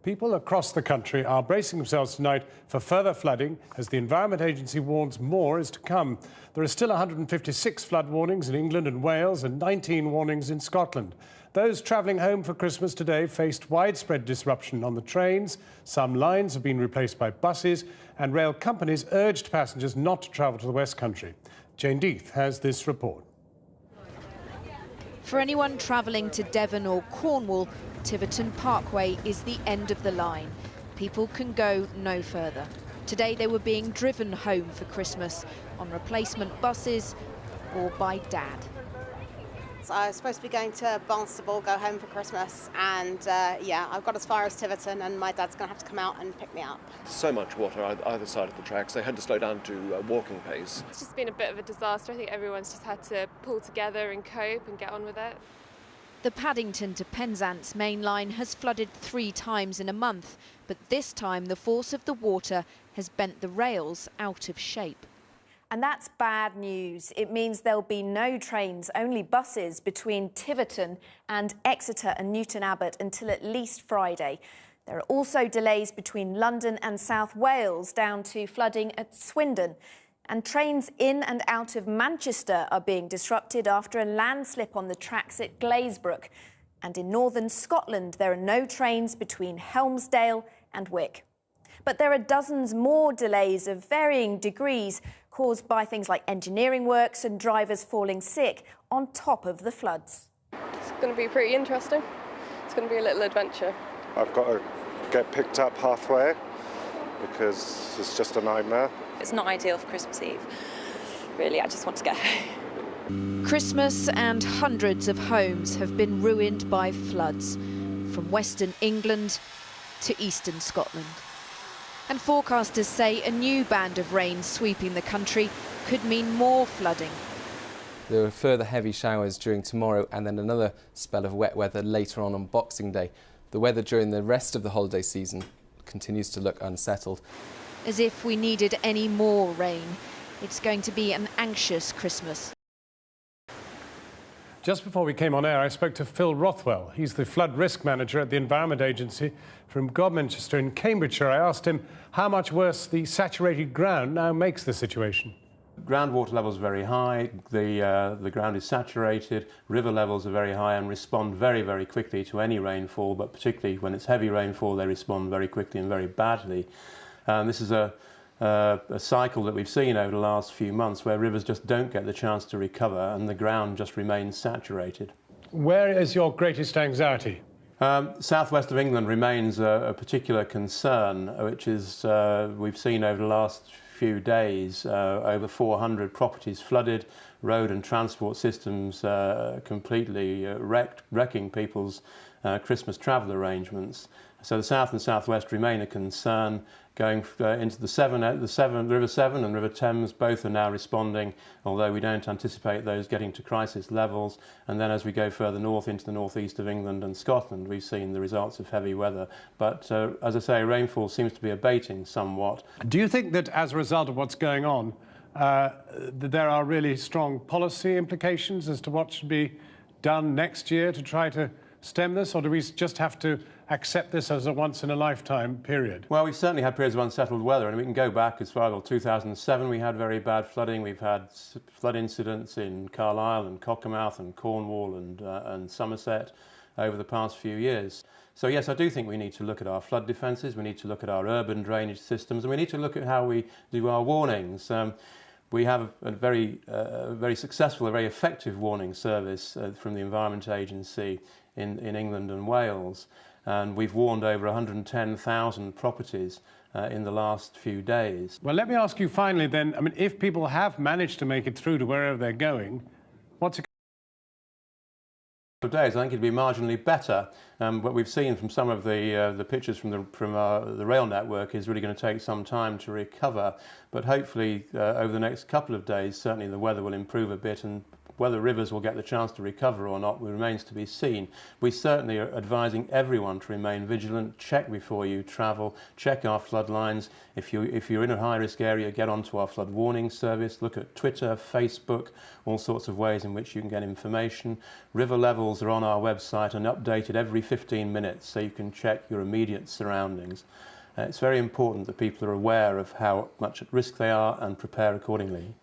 People across the country are bracing themselves tonight for further flooding as the Environment Agency warns more is to come. There are still 156 flood warnings in England and Wales and 19 warnings in Scotland. Those travelling home for Christmas today faced widespread disruption on the trains. Some lines have been replaced by buses, and rail companies urged passengers not to travel to the West Country. Jane Death has this report. For anyone travelling to Devon or Cornwall, Tiverton Parkway is the end of the line. People can go no further. Today they were being driven home for Christmas on replacement buses or by Dad. So I was supposed to be going to Barnstaple, go home for Christmas, and yeah, I've got as far as Tiverton, and my dad's going to have to come out and pick me up. So much water either side of the tracks, they had to slow down to walking pace. It's just been a bit of a disaster. I think everyone's just had to pull together and cope and get on with it. The Paddington to Penzance main line has flooded 3 times in a month, but this time the force of the water has bent the rails out of shape. And that's bad news. It means there'll be no trains, only buses between Tiverton and Exeter and Newton Abbot until at least Friday. There are also delays between London and South Wales down to flooding at Swindon. And trains in and out of Manchester are being disrupted after a landslip on the tracks at Glazebrook. And in northern Scotland, there are no trains between Helmsdale and Wick. But there are dozens more delays of varying degrees caused by things like engineering works and drivers falling sick on top of the floods. It's going to be pretty interesting. It's going to be a little adventure. I've got to get picked up halfway because it's just a nightmare. It's not ideal for Christmas Eve. Really, I just want to get home. Christmas and hundreds of homes have been ruined by floods, from Western England to Eastern Scotland. And forecasters say a new band of rain sweeping the country could mean more flooding. There are further heavy showers during tomorrow and then another spell of wet weather later on Boxing Day. The weather during the rest of the holiday season continues to look unsettled. As if we needed any more rain. It's going to be an anxious Christmas. Just before we came on air, I spoke to Phil Rothwell. He's the flood risk manager at the Environment Agency from Godmanchester in Cambridgeshire. I asked him how much worse the saturated ground now makes the situation. Groundwater levels are very high, the ground is saturated, river levels are very high and respond very, very quickly to any rainfall, but particularly when it's heavy rainfall, they respond very quickly and very badly. This is a cycle that we've seen over the last few months where rivers just don't get the chance to recover and the ground just remains saturated. Where is your greatest anxiety? Southwest of England remains a particular concern, which is we've seen over the last few days over 400 properties flooded, road and transport systems completely wrecking people's Christmas travel arrangements. So the south and southwest remain a concern. Going into the River Severn and River Thames, both are now responding, although we don't anticipate those getting to crisis levels. And then as we go further north into the northeast of England and Scotland, we've seen the results of heavy weather. But as I say, rainfall seems to be abating somewhat. Do you think that as a result of what's going on, that there are really strong policy implications as to what should be done next year to try to stem this, or do we just have to accept this as a once-in-a-lifetime period? Well, we've certainly had periods of unsettled weather, and we can go back as far as 2007. We had very bad flooding. We've had flood incidents in Carlisle and Cockermouth and Cornwall and Somerset over the past few years. So yes, I do think we need to look at our flood defences, we need to look at our urban drainage systems, and we need to look at how we do our warnings. We have a very successful, a very effective warning service from the Environment Agency in England and Wales, and we've warned over 110,000 properties in the last few days. Well, let me ask you finally then, I mean, if people have managed to make it through to wherever they're going, what's it? Days, I think it'd be marginally better. What we've seen from some of the pictures from the rail network is really going to take some time to recover. But hopefully, over the next couple of days, certainly the weather will improve a bit, and Whether rivers will get the chance to recover or not remains to be seen. We certainly are advising everyone to remain vigilant, check before you travel, check our flood lines. If you're in a high-risk area, get onto our flood warning service, look at Twitter, Facebook, all sorts of ways in which you can get information. River levels are on our website and updated every 15 minutes, so you can check your immediate surroundings. It's very important that people are aware of how much at risk they are and prepare accordingly.